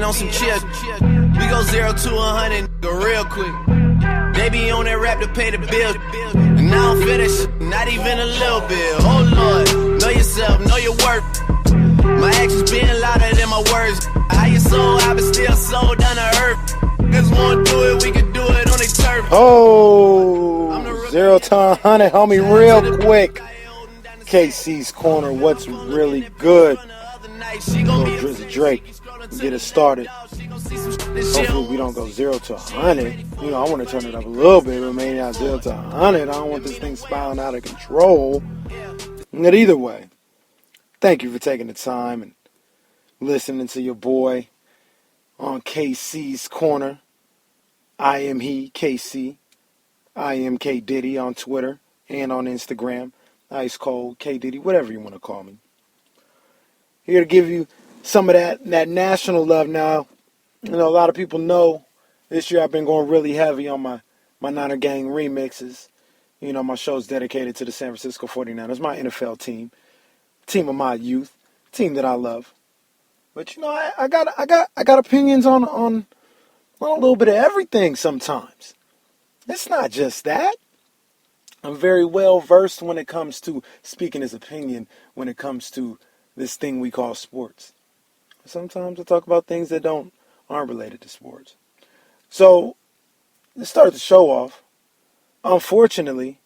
been on some chill. We go 0 to 100 real quick. They be on that rap to pay the bill. And I don't feel that shit, not even a little bit. Oh Lord, know yourself, know your worth. My actions being louder than my words. How you sold, I been still sold down to earth. Niggas wanna do it, we can do it on the turf. Oh, 0 to 100, homie, real quick. KC's Corner, what's really good? Little Drizzy Drake, get it started. Hopefully we don't go 0 to 100. You know, I want to turn it up a little bit, but maybe not 0 to 100. I don't want this thing spiraling out of control. But either way, thank you for taking the time and listening to your boy on KC's Corner. I am he, KC. I am K Diddy on Twitter and on Instagram. Ice Cold, K Diddy, whatever you want to call me. Here to give you some of that national love now. You know, a lot of people know this year I've been going really heavy on my Niner Gang remixes. You know, my show's dedicated to the San Francisco 49ers, my NFL team of my youth, team that I love. But you know, I got opinions on a little bit of everything sometimes. It's not just that. I'm very well versed when it comes to speaking his opinion when it comes to this thing we call sports. Sometimes I talk about things that aren't related to sports. So, to start the show off, unfortunately,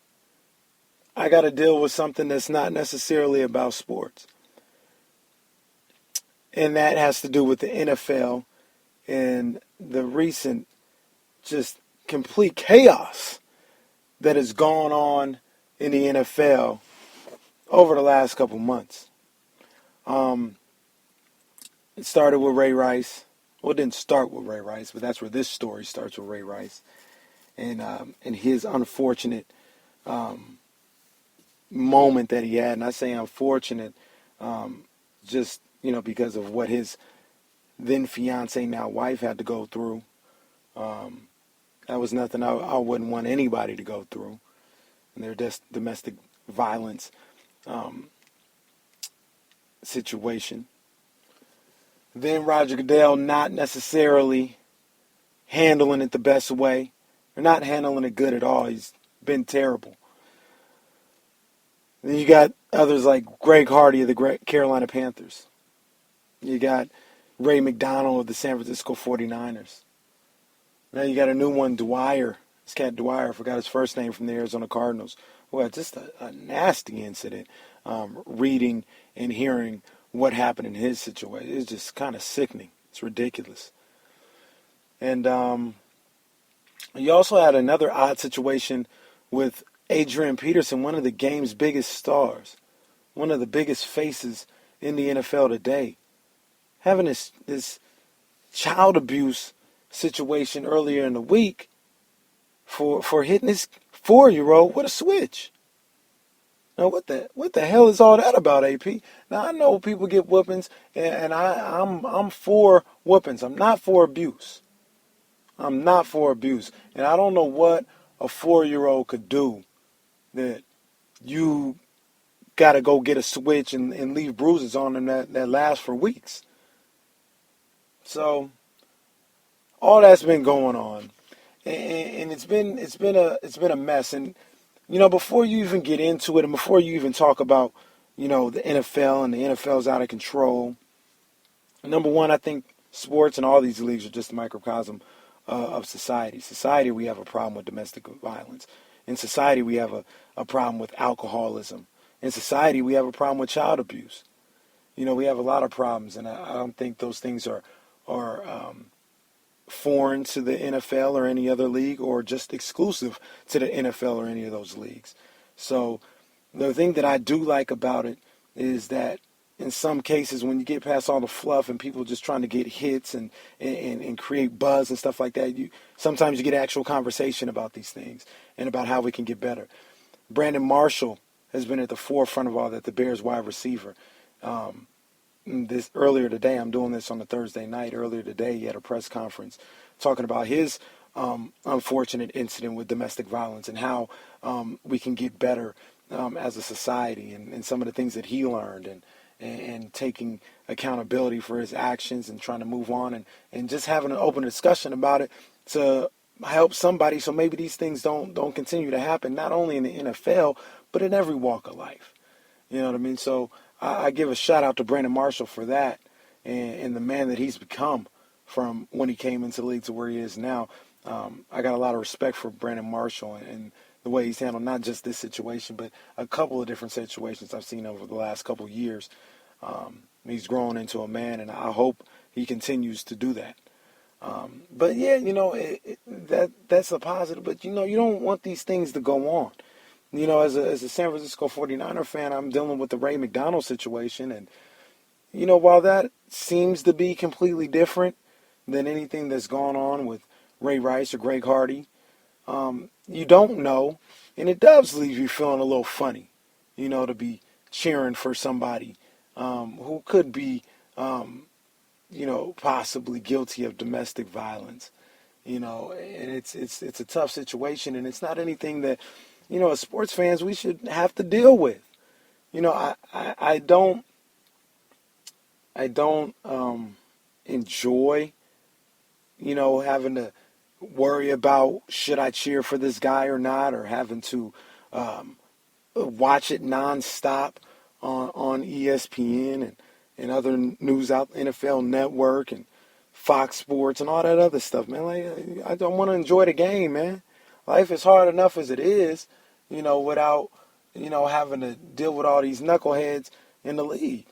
I got to deal with something that's not necessarily about sports. And that has to do with the NFL and the recent just complete chaos that has gone on in the NFL over the last couple months. It started with Ray Rice. Well, it didn't start with Ray Rice, but that's where this story starts with Ray Rice and his unfortunate moment that he had. And I say unfortunate just, you know, because of what his then fiance, now wife, had to go through. That was nothing I wouldn't want anybody to go through. And their domestic violence situation. Then Roger Goodell not necessarily handling it the best way. Or not handling it good at all. He's been terrible. Then you got others like Greg Hardy of the Carolina Panthers. You got Ray McDonald of the San Francisco 49ers. Now you got a new one, Dwyer. This cat Dwyer, I forgot his first name, from the Arizona Cardinals. Well, just a nasty incident. Reading and hearing what happened in his situation. It's just kind of sickening. It's ridiculous. And you also had another odd situation with Adrian Peterson, one of the game's biggest stars, one of the biggest faces in the NFL today, having this child abuse situation earlier in the week for hitting his 4-year-old with a switch. Now, what the hell is all that about, AP? Now, I know people get whoopings, and I'm for whoopings. I'm not for abuse. I'm not for abuse. And I don't know what a 4-year-old could do that you got to go get a switch and leave bruises on them that last for weeks. So, all that's been going on, and it's been a mess. And you know, before you even get into it, and before you even talk about, you know, the NFL and the NFL's out of control, number one, I think sports and all these leagues are just a microcosm of society. Society, we have a problem with domestic violence. In society, we have a problem with alcoholism. In society, we have a problem with child abuse. You know, we have a lot of problems, and I don't think those things are foreign to the NFL or any other league, or just exclusive to the NFL or any of those leagues. So the thing that I do like about it is that in some cases, when you get past all the fluff and people just trying to get hits and create buzz and stuff like that, sometimes you get actual conversation about these things and about how we can get better. Brandon Marshall has been at the forefront of all that, the Bears wide receiver. This earlier today, I'm doing this on a Thursday night. Earlier today, he had a press conference talking about his unfortunate incident with domestic violence and how we can get better as a society, and some of the things that he learned and taking accountability for his actions and trying to move on and just having an open discussion about it to help somebody so maybe these things don't continue to happen, not only in the NFL, but in every walk of life. You know what I mean? So I give a shout out to Brandon Marshall for that and the man that he's become from when he came into the league to where he is now. I got a lot of respect for Brandon Marshall and the way he's handled not just this situation, but a couple of different situations I've seen over the last couple of years. He's grown into a man, and I hope he continues to do that. But yeah, that's a positive. But you don't want these things to go on. As a San Francisco 49er fan, I'm dealing with the Ray McDonald situation, and while that seems to be completely different than anything that's gone on with Ray Rice or Greg Hardy, you don't know, and it does leave you feeling a little funny, to be cheering for somebody who could be, possibly guilty of domestic violence, and it's a tough situation, and it's not anything that, as sports fans, we should have to deal with. I don't enjoy, having to worry about should I cheer for this guy or not, or having to watch it nonstop on ESPN and other news out, NFL Network and Fox Sports and all that other stuff, man. Like, I don't want to enjoy the game, man. Life is hard enough as it is, without, having to deal with all these knuckleheads in the league.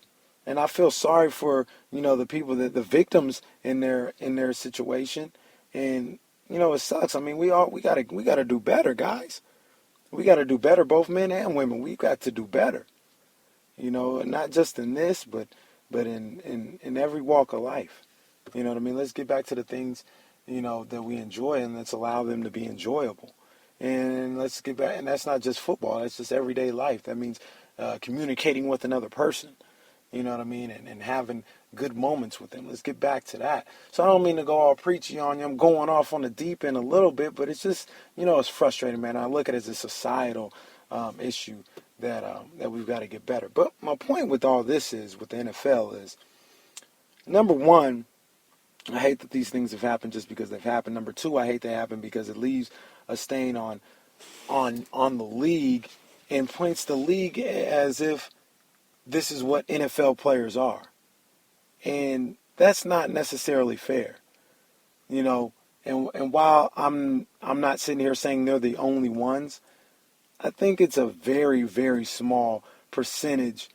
And I feel sorry for, the people, the victims in their situation. And, it sucks. I mean, we gotta do better, guys. We gotta do better, both men and women. We got to do better. Not just in this, but in every walk of life. You know what I mean? Let's get back to the things, that we enjoy, and let's allow them to be enjoyable. And let's get back, and that's not just football. That's just everyday life. That means communicating with another person. You know what I mean? And having good moments with them. Let's get back to that. So I don't mean to go all preachy on you. I'm going off on the deep end a little bit, but it's just, it's frustrating, man. I look at it as a societal issue that we've got to get better. But my point with all this is, with the NFL is, number one, I hate that these things have happened just because they've happened. Number two, I hate they happen because it leaves a stain on the league and points the league as if this is what NFL players are. And that's not necessarily fair. And while I'm not sitting here saying they're the only ones, I think it's a very, very small percentage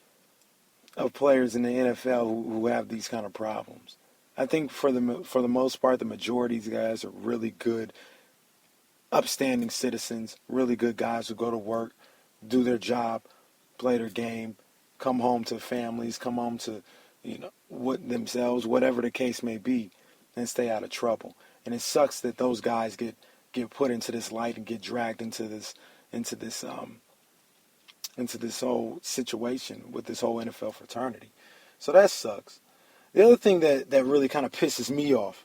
of players in the NFL who have these kind of problems. I think for the most part, the majority of these guys are really good, upstanding citizens, really good guys who go to work, do their job, play their game, come home to families, come home to, themselves, whatever the case may be, and stay out of trouble. And it sucks that those guys get put into this light and get dragged into this whole situation with this whole NFL fraternity. So that sucks. The other thing that really kind of pisses me off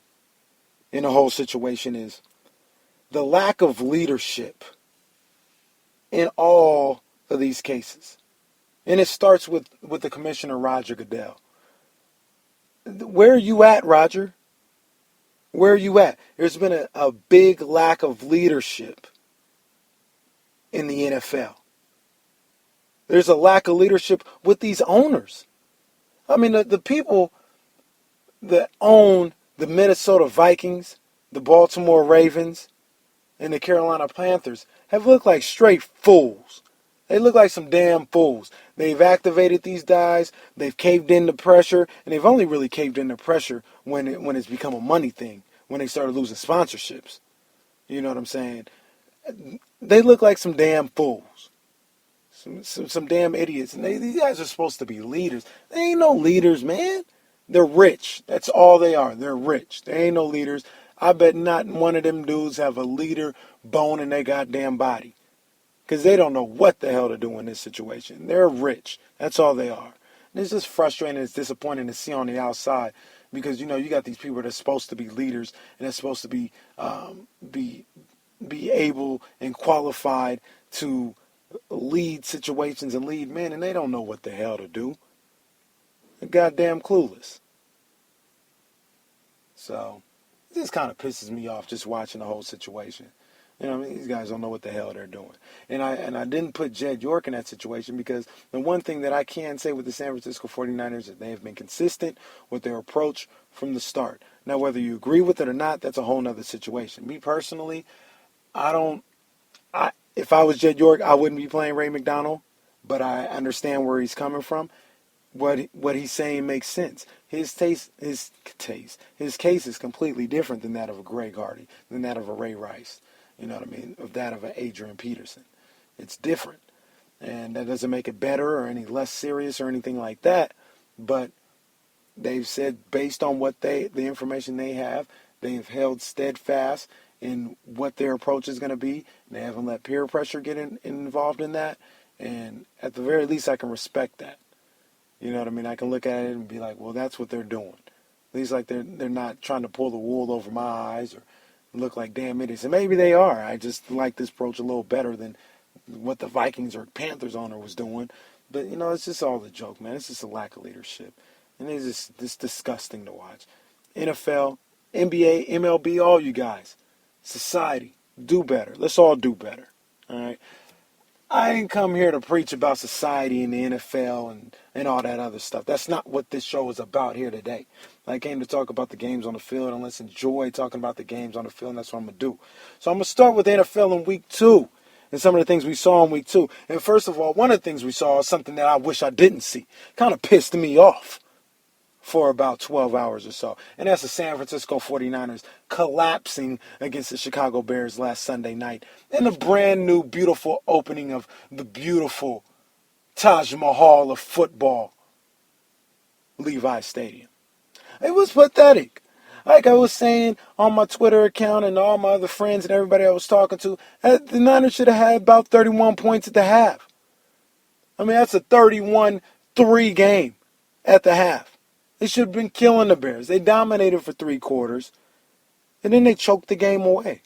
in the whole situation is the lack of leadership in all of these cases. And it starts with the commissioner, Roger Goodell. Where are you at, Roger? Where are you at? There's been a big lack of leadership in the NFL. There's a lack of leadership with these owners. I mean, the people that own the Minnesota Vikings, the Baltimore Ravens, and the Carolina Panthers have looked like straight fools. They look like some damn fools. They've activated these guys. They've caved in to pressure, and they've only really caved in to pressure when it's become a money thing, when they started losing sponsorships. You know what I'm saying? They look like some damn fools. Some damn idiots. And these guys are supposed to be leaders. They ain't no leaders, man. They're rich. That's all they are. They're rich. They ain't no leaders. I bet not one of them dudes have a leader bone in their goddamn body. Because they don't know what the hell to do in this situation. They're rich. That's all they are. And it's just frustrating. It's disappointing to see on the outside. Because, you got these people that are supposed to be leaders. And they're supposed to be able and qualified to lead situations and lead men. And they don't know what the hell to do. goddamn clueless. So, it just kind of pisses me off just watching the whole situation. You know what I mean? These guys don't know what the hell they're doing. And I didn't put Jed York in that situation because the one thing that I can say with the San Francisco 49ers is that they have been consistent with their approach from the start. Now, whether you agree with it or not, that's a whole nother situation. Me personally, if I was Jed York, I wouldn't be playing Ray McDonald, but I understand where he's coming from. What he's saying makes sense. His case is completely different than that of a Greg Hardy, than that of a Ray Rice. You know what I mean? Of that of an Adrian Peterson. It's different. And that doesn't make it better or any less serious or anything like that. But they've said based on the information they have, they've held steadfast in what their approach is going to be. They haven't let peer pressure get involved in that. And at the very least, I can respect that. You know what I mean? I can look at it and be like, well, that's what they're doing. At least like they're not trying to pull the wool over my eyes or look like damn idiots. And maybe they are. I just like this approach a little better than what the Vikings or Panthers owner was doing. But, you know, it's just all a joke, man. It's just a lack of leadership. And it's just disgusting to watch. NFL, NBA, MLB, all you guys. Society, do better. Let's all do better. All right? I didn't come here to preach about society and the NFL and all that other stuff. That's not what this show is about here today. I came to talk about the games on the field, and let's enjoy talking about the games on the field, and that's what I'm going to do. So I'm going to start with the NFL in week 2 and some of the things we saw in week 2. And first of all, one of the things we saw is something that I wish I didn't see. Kind of pissed me off for about 12 hours or so. And that's the San Francisco 49ers collapsing against the Chicago Bears last Sunday night in a brand new, beautiful opening of the beautiful Taj Mahal of football, Levi Stadium. It was pathetic. Like I was saying on my Twitter account and all my other friends and everybody I was talking to, the Niners should have had about 31 points at the half. I mean, that's a 31-3 game at the half. They should have been killing the Bears. They dominated for 3 quarters, and then they choked the game away.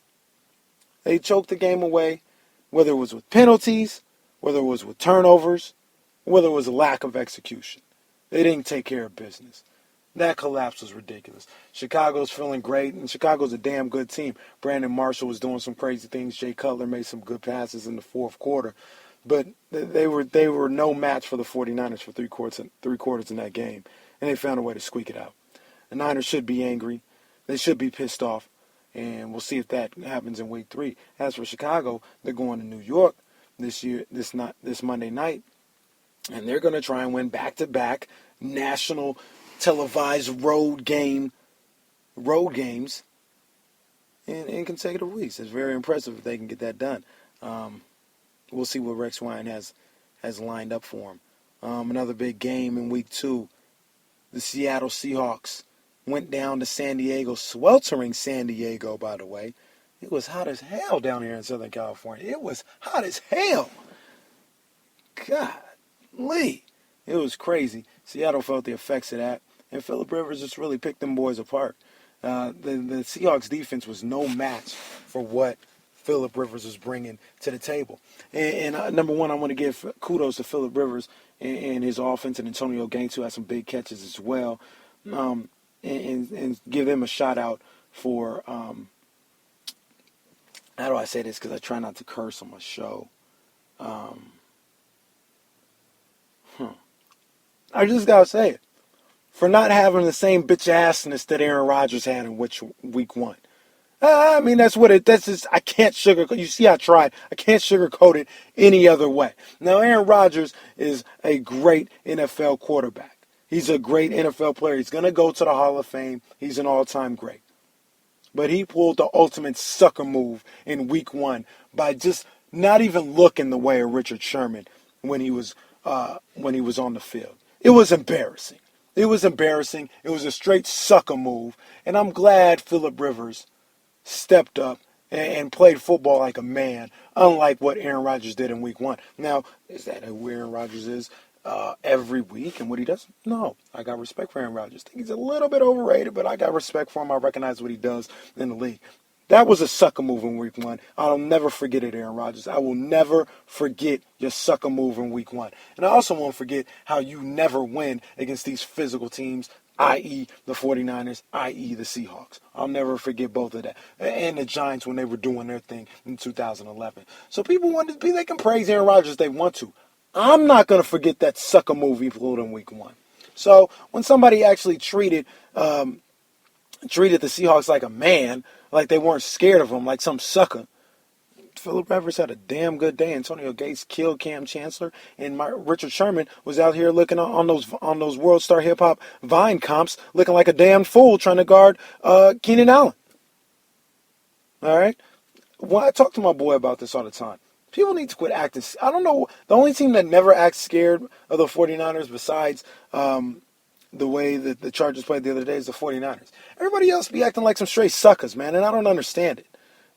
They choked the game away, whether it was with penalties, whether it was with turnovers, whether it was a lack of execution. They didn't take care of business. That collapse was ridiculous. Chicago's feeling great, and Chicago's a damn good team. Brandon Marshall was doing some crazy things. Jay Cutler made some good passes in the fourth quarter. But they were no match for the 49ers for three quarters in that game. And they found a way to squeak it out. The Niners should be angry. They should be pissed off. And we'll see if that happens in week 3. As for Chicago, they're going to New York this Monday night. And they're going to try and win back-to-back national televised road games in consecutive weeks. It's very impressive if they can get that done. We'll see what Rex Ryan has lined up for him. Another big game in week 2. The Seattle Seahawks went down to San Diego, sweltering San Diego, by the way. It was hot as hell down here in Southern California. It was hot as hell. Golly. It was crazy. Seattle felt the effects of that. And Phillip Rivers just really picked them boys apart. The Seahawks defense was no match for what Phillip Rivers was bringing to the table. And number one, I want to give kudos to Phillip Rivers and his offense, and Antonio Gates, who had some big catches as well, and give them a shout out for, how do I say this, because I try not to curse on my show. I just got to say it. For not having the same bitch-assness that Aaron Rodgers had in week 1. I mean, that's just, I can't sugarcoat. You see, I tried. I can't sugarcoat it any other way. Now, Aaron Rodgers is a great NFL quarterback. He's a great NFL player. He's going to go to the Hall of Fame. He's an all-time great. But he pulled the ultimate sucker move in week 1 by just not even looking the way of Richard Sherman when he was on the field. It was embarrassing. It was embarrassing. It was a straight sucker move. And I'm glad Phillip Rivers stepped up and played football like a man, unlike what Aaron Rodgers did in week 1. Now, is that who Aaron Rodgers is every week and what he does? No. I got respect for Aaron Rodgers. I think he's a little bit overrated, but I got respect for him. I recognize what he does in the league. That was a sucker move in week 1. I'll never forget it, Aaron Rodgers. I will never forget your sucker move in week 1. And I also won't forget how you never win against these physical teams, i.e. the 49ers, i.e. the Seahawks. I'll never forget both of that. And the Giants when they were doing their thing in 2011. So people want to be, they can praise Aaron Rodgers if they want to. I'm not going to forget that sucker move he pulled in week 1. So when somebody actually treated the Seahawks like a man, like they weren't scared of him, like some sucker, Phillip Rivers had a damn good day. Antonio Gates killed Cam Chancellor, and Richard Sherman was out here looking on those World Star Hip Hop Vine comps, looking like a damn fool trying to guard Keenan Allen. All right, well, I talk to my boy about this all the time. People need to quit acting. I don't know. The only team that never acts scared of the 49ers besides the way that the Chargers played the other day is the 49ers. Everybody else be acting like some straight suckers, man, and I don't understand it.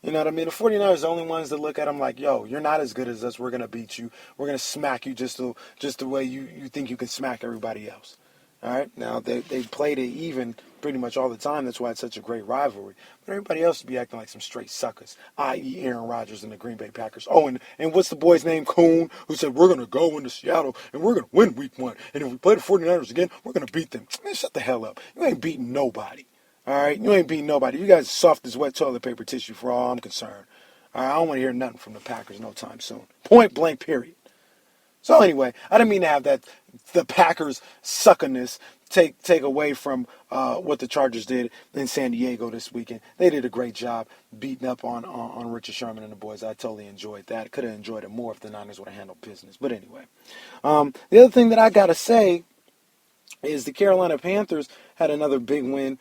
You know what I mean? The 49ers are the only ones that look at them like, yo, you're not as good as us. We're going to beat you. We're going to smack you just the way you think you can smack everybody else. All right? Now, they played it even pretty much all the time. That's why it's such a great rivalry. But everybody else would be acting like some straight suckers, i.e. Aaron Rodgers and the Green Bay Packers. Oh, and what's the boy's name? Coon, who said, we're going to go into Seattle and we're going to win week 1. And if we play the 49ers again, we're going to beat them. Man, shut the hell up. You ain't beating nobody. All right? You ain't beating nobody. You guys are soft as wet toilet paper tissue for all I'm concerned. All right? I don't want to hear nothing from the Packers no time soon. Point blank, period. So anyway, I didn't mean to have that the Packers suckiness take away from what the Chargers did in San Diego this weekend. They did a great job beating up on Richard Sherman and the boys. I totally enjoyed that. Could have enjoyed it more if the Niners would have handled business. But anyway, the other thing that I got to say is the Carolina Panthers had another big win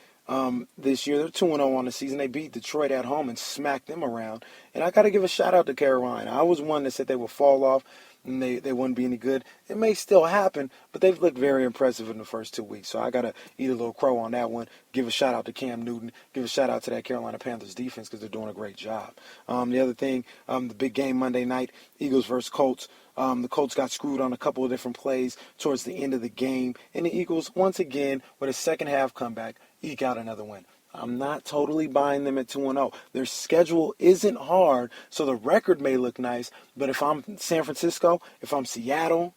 this year. They're 2-0 on the season. They beat Detroit at home and smacked them around. And I got to give a shout out to Carolina. I was one that said they would fall off and they wouldn't be any good. It may still happen, but they've looked very impressive in the first 2 weeks. So I got to eat a little crow on that one. Give a shout out to Cam Newton. Give a shout out to that Carolina Panthers defense because they're doing a great job. The other thing, the big game Monday night, Eagles versus Colts. The Colts got screwed on a couple of different plays towards the end of the game. And the Eagles, once again, with a second half comeback, eke out another win. I'm not totally buying them at 2-0. Their schedule isn't hard, so the record may look nice. But if I'm San Francisco, if I'm Seattle,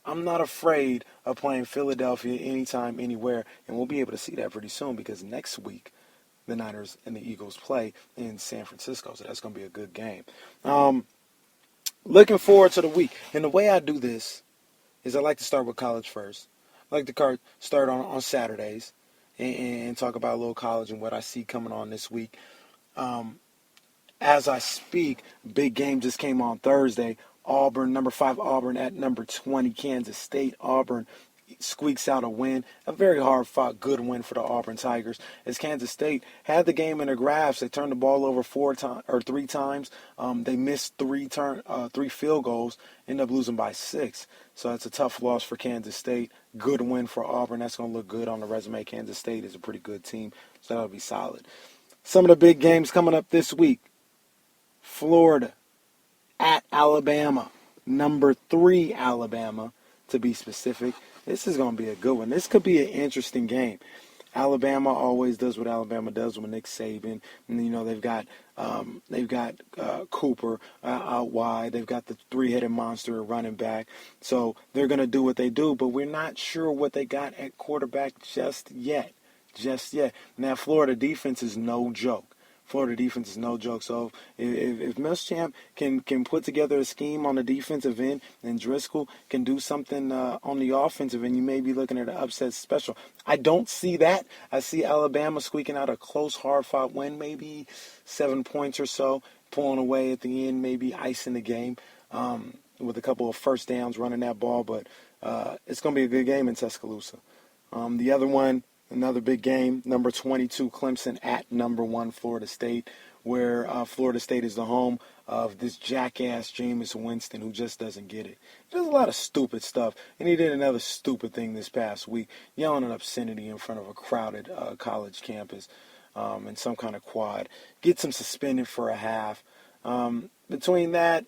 I'm not afraid of playing Philadelphia anytime, anywhere. And we'll be able to see that pretty soon because next week the Niners and the Eagles play in San Francisco. So that's going to be a good game. Looking forward to the week. And the way I do this is I like to start with college first. I like to start on Saturdays and talk about a little college and what I see coming on this week. As I speak, big game just came on Thursday. Auburn, number 5 Auburn at number 20 Kansas State. Auburn squeaks out a win, a very hard-fought, good win for the Auburn Tigers. As Kansas State had the game in their grasp, they turned the ball over 3 times. They missed 3 field goals, ended up losing by 6. So that's a tough loss for Kansas State. Good win for Auburn. That's going to look good on the resume. Kansas State is a pretty good team, so that'll be solid. Some of the big games coming up this week. Florida at Alabama. Number 3 Alabama, to be specific. This is going to be a good one. This could be an interesting game. Alabama always does what Alabama does with Nick Saban. And, you know, they've got Cooper out wide. They've got the 3-headed monster running back. So they're going to do what they do, but we're not sure what they got at quarterback just yet. Now, Florida defense is no joke. So if Muschamp can put together a scheme on the defensive end and Driscoll can do something on the offensive end, you may be looking at an upset special. I don't see that. I see Alabama squeaking out a close, hard-fought win, maybe 7 points or so, pulling away at the end, maybe icing the game with a couple of first downs running that ball. But it's going to be a good game in Tuscaloosa. The other one, another big game, number 22 Clemson at number 1 Florida State, where Florida State is the home of this jackass Jameis Winston who just doesn't get it. He does a lot of stupid stuff, and he did another stupid thing this past week, yelling an obscenity in front of a crowded college campus in some kind of quad. Gets him suspended for a half. Between that,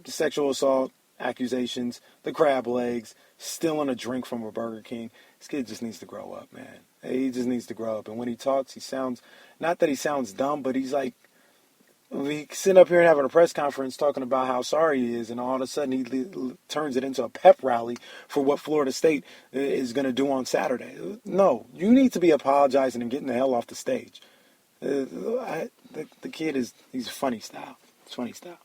the sexual assault accusations, the crab legs, stealing a drink from a Burger King. This kid just needs to grow up, man. He just needs to grow up. And when he talks, he sounds, not that he sounds dumb, but he's like we sitting up here and having a press conference talking about how sorry he is, and all of a sudden he turns it into a pep rally for what Florida State is going to do on Saturday. No, you need to be apologizing and getting the hell off the stage. The kid he's funny style. It's funny style.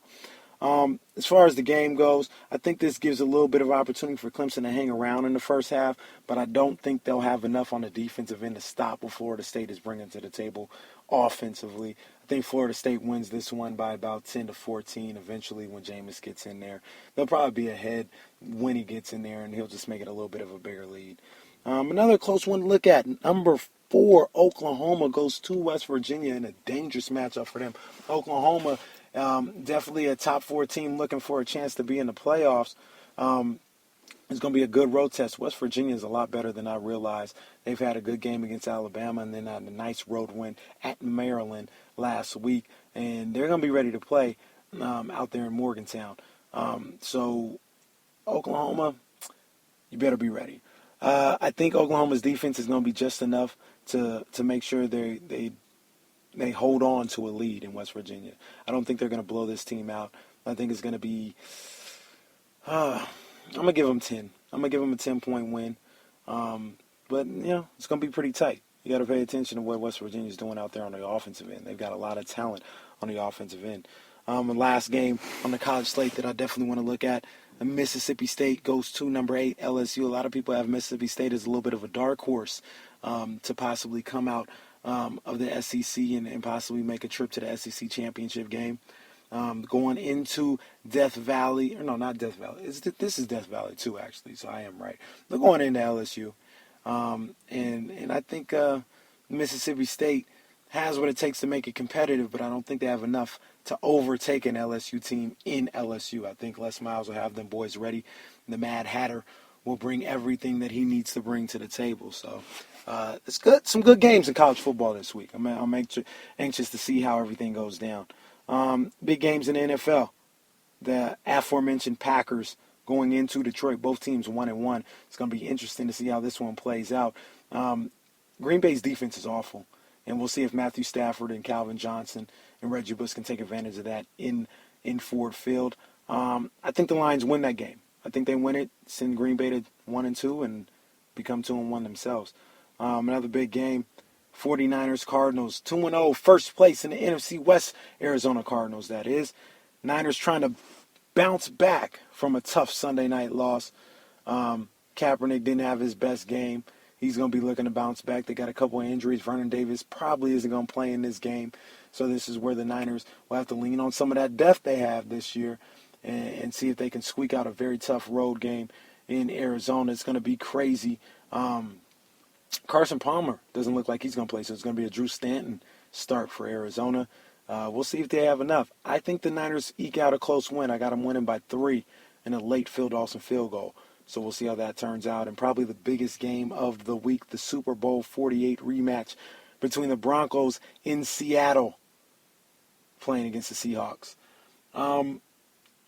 As far as the game goes, I think this gives a little bit of opportunity for Clemson to hang around in the first half, but I don't think they'll have enough on the defensive end to stop what Florida State is bringing to the table offensively. I think Florida State wins this one by about 10-14 eventually when Jameis gets in there. They'll probably be ahead when he gets in there, and he'll just make it a little bit of a bigger lead. Another close one to look at, number 4, Oklahoma goes to West Virginia in a dangerous matchup for them. Oklahoma, definitely a top 4 team looking for a chance to be in the playoffs. It's going to be a good road test. West Virginia is a lot better than I realized. They've had a good game against Alabama and then had a nice road win at Maryland last week. And they're going to be ready to play out there in Morgantown. So Oklahoma, you better be ready. I think Oklahoma's defense is going to be just enough to make sure they hold on to a lead in West Virginia. I don't think they're going to blow this team out. I think it's going to be I'm going to give them 10. I'm going to give them a 10-point win. But, it's going to be pretty tight. You got to pay attention to what West Virginia is doing out there on the offensive end. They've got a lot of talent on the offensive end. The last game on the college slate that I definitely want to look at, Mississippi State goes to number 8, LSU. A lot of people have Mississippi State as a little bit of a dark horse to possibly come out of the SEC and possibly make a trip to the SEC championship game. Going into Death Valley, or no, not Death Valley. This is Death Valley too, actually, so I am right. They're going into LSU. And I think Mississippi State has what it takes to make it competitive, but I don't think they have enough to overtake an LSU team in LSU. I think Les Miles will have them boys ready. The Mad Hatter will bring everything that he needs to bring to the table. So it's good. Some good games in college football this week. I'm anxious to see how everything goes down. Big games in the NFL. The aforementioned Packers going into Detroit. Both teams 1-1. It's going to be interesting to see how this one plays out. Green Bay's defense is awful. And we'll see if Matthew Stafford and Calvin Johnson and Reggie Bush can take advantage of that in Ford Field. I think the Lions win that game. I think they win it, send Green Bay to 1-2, and become 2-1 themselves. Another big game. 49ers, Cardinals, 2-0, first place in the NFC West, Arizona Cardinals, that is. Niners trying to bounce back from a tough Sunday night loss. Kaepernick didn't have his best game. He's going to be looking to bounce back. They got a couple of injuries. Vernon Davis probably isn't going to play in this game. So this is where the Niners will have to lean on some of that depth they have this year and see if they can squeak out a very tough road game in Arizona. It's going to be crazy. Carson Palmer doesn't look like he's going to play, so it's going to be a Drew Stanton start for Arizona. We'll see if they have enough. I think the Niners eke out a close win. I got them winning by 3 in a late Phil Dawson field goal. So we'll see how that turns out. And probably the biggest game of the week, the Super Bowl 48 rematch between the Broncos in Seattle playing against the Seahawks.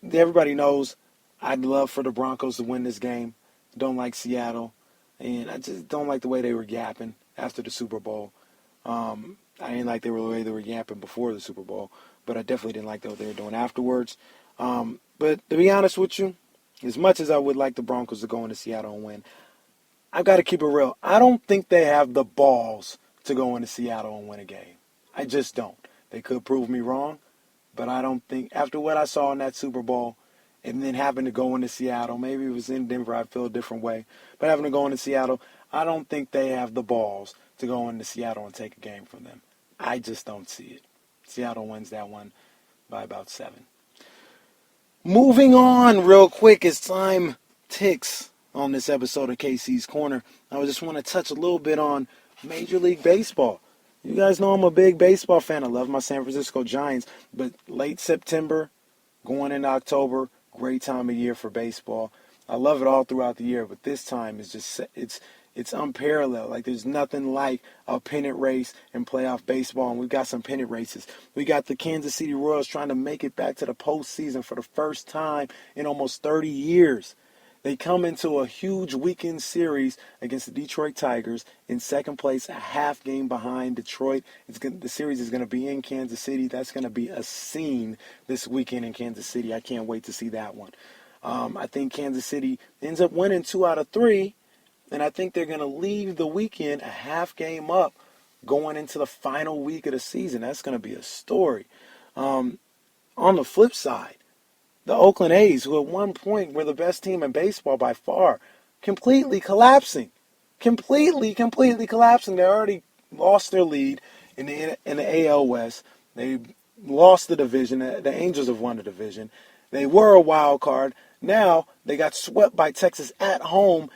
Everybody knows I'd love for the Broncos to win this game. Don't like Seattle. And I just don't like the way they were yapping after the Super Bowl. I didn't like the way they were yapping before the Super Bowl, but I definitely didn't like what they were doing afterwards. But to be honest with you, as much as I would like the Broncos to go into Seattle and win, I've got to keep it real. I don't think they have the balls to go into Seattle and win a game. I just don't. They could prove me wrong, but I don't think, after what I saw in that Super Bowl, and then having to go into Seattle, maybe it was in Denver, I'd feel a different way. But having to go into Seattle, I don't think they have the balls to go into Seattle and take a game from them. I just don't see it. Seattle wins that one by about 7. Moving on real quick as time ticks on this episode of KC's Corner, I just want to touch a little bit on Major League Baseball. You guys know I'm a big baseball fan. I love my San Francisco Giants. But late September, going into October, great time of year for baseball. I love it all throughout the year, but this time is just it's unparalleled. Like, there's nothing like a pennant race in playoff baseball, and we've got some pennant races. We got the Kansas City Royals trying to make it back to the postseason for the first time in almost 30 years. They come into a huge weekend series against the Detroit Tigers in second place, a half game behind Detroit. The series is going to be in Kansas City. That's going to be a scene this weekend in Kansas City. I can't wait to see that one. I think Kansas City ends up winning 2 out of 3, and I think they're going to leave the weekend a half game up going into the final week of the season. That's going to be a story. On the flip side, the Oakland A's, who at one point were the best team in baseball by far, completely collapsing. Completely collapsing. They already lost their lead in the AL West. They lost the division. The Angels have won the division. They were a wild card. Now they got swept by Texas at home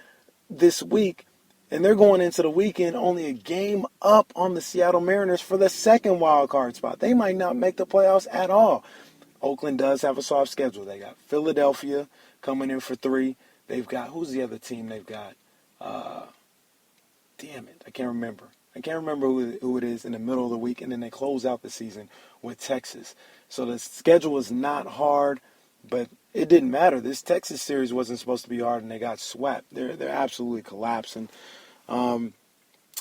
this week, and they're going into the weekend only a game up on the Seattle Mariners for the second wild card spot. They might not make the playoffs at all. Oakland does have a soft schedule. They got Philadelphia coming in for 3. They've got, who's the other team they've got? Damn it, I can't remember. I can't remember who it is in the middle of the week, and then they close out the season with Texas. So the schedule is not hard, but it didn't matter. This Texas series wasn't supposed to be hard, and they got swept. They're absolutely collapsing. And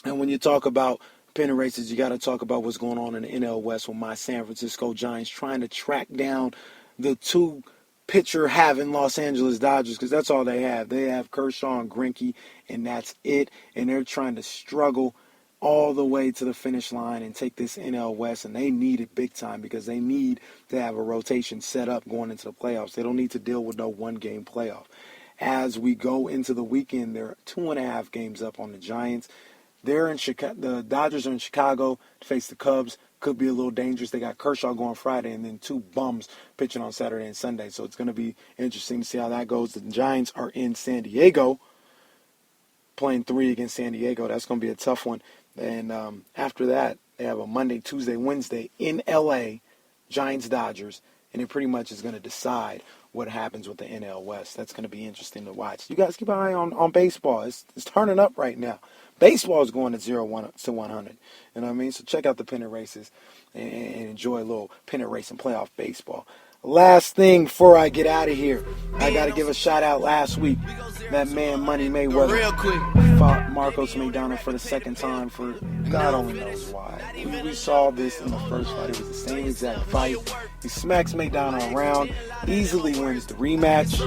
when you talk about pennant races, you got to talk about what's going on in the NL West with my San Francisco Giants trying to track down the 2 pitcher having Los Angeles Dodgers, because that's all they have. They have Kershaw and Greinke, and that's it. And they're trying to struggle all the way to the finish line and take this NL West, and they need it big time because they need to have a rotation set up going into the playoffs. They don't need to deal with no one-game playoff. As we go into the weekend, they're 2.5 games up on the Giants. They're in Chicago. The Dodgers are in Chicago to face the Cubs. Could be a little dangerous. They got Kershaw going Friday and then 2 bums pitching on Saturday and Sunday. So it's going to be interesting to see how that goes. The Giants are in San Diego, playing 3 against San Diego. That's going to be a tough one. And after that, they have a Monday, Tuesday, Wednesday in L.A., Giants-Dodgers. And it pretty much is going to decide what happens with the NL West. That's going to be interesting to watch. You guys keep an eye on baseball. It's turning up right now. Baseball is going to 0-1 to 100. You know what I mean? So check out the pennant races and enjoy a little pennant racing playoff baseball. Last thing before I get out of here, I got to give a shout out last week. That man Money Mayweather fought Marcos McDonald for the second time for God only knows why. We saw this in the first fight. It was the same exact fight. He smacks McDonald around, easily wins the rematch.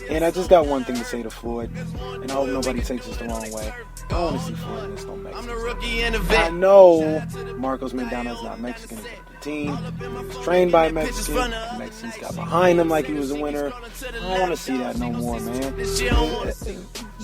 And I just got one thing to say to Floyd, and I hope nobody takes this the wrong way. I want to see Floyd against no Mexican. I know Marcos McDonald is not Mexican. He's the team. He was trained by a Mexican. The Mexicans got behind him like he was a winner. I don't want to see that no more, man.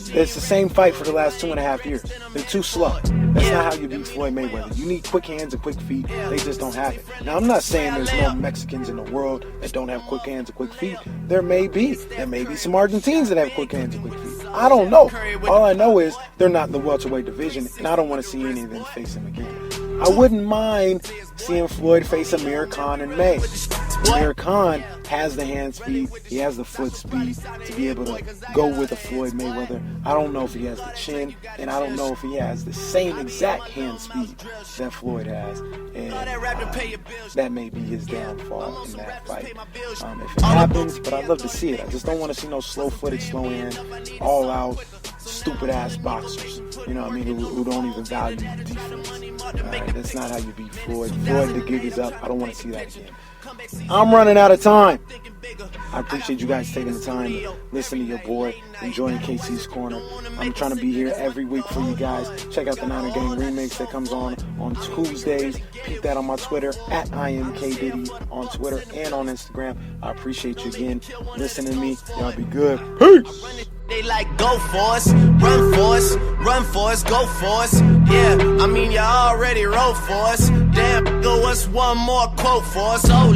It's the same fight for the last 2.5 years. They're too slow. That's not how you beat Floyd Mayweather. You need quick hands and quick feet. They just don't have it. Now, I'm not saying there's no Mexicans in the world that don't have quick hands and quick feet. There may be. There may be some Argentines that have quick hands and quick feet. I don't know. All I know is they're not in the welterweight division, and I don't want to see any of them face him again. I wouldn't mind seeing Floyd face Amir Khan in May. Amir Khan has the hand speed, he has the foot speed to be able to go with a Floyd Mayweather. I don't know if he has the chin, and I don't know if he has the same exact hand speed that Floyd has. And that may be his downfall in that fight. If it happens, but I'd love to see it. I just don't want to see no slow-footed, slow-hand, all-out, stupid-ass boxers. You know what I mean? Who don't even value defense. That's not how you beat Floyd. Floyd, the gig is up. I don't want to see that again. I'm running out of time. I appreciate you guys taking the time to listen to your boy, enjoying KC's Corner. I'm trying to be here every week for you guys. Check out the Niner Gang remix that comes on Tuesdays. Peep that on my Twitter, at IMKDiddy on Twitter and on Instagram. I appreciate you again listening to me. Y'all be good. Peace. They like, go for us, run for us, go for us. Yeah, I mean, you already wrote for us. Damn, go what's one more quote for us? Oh,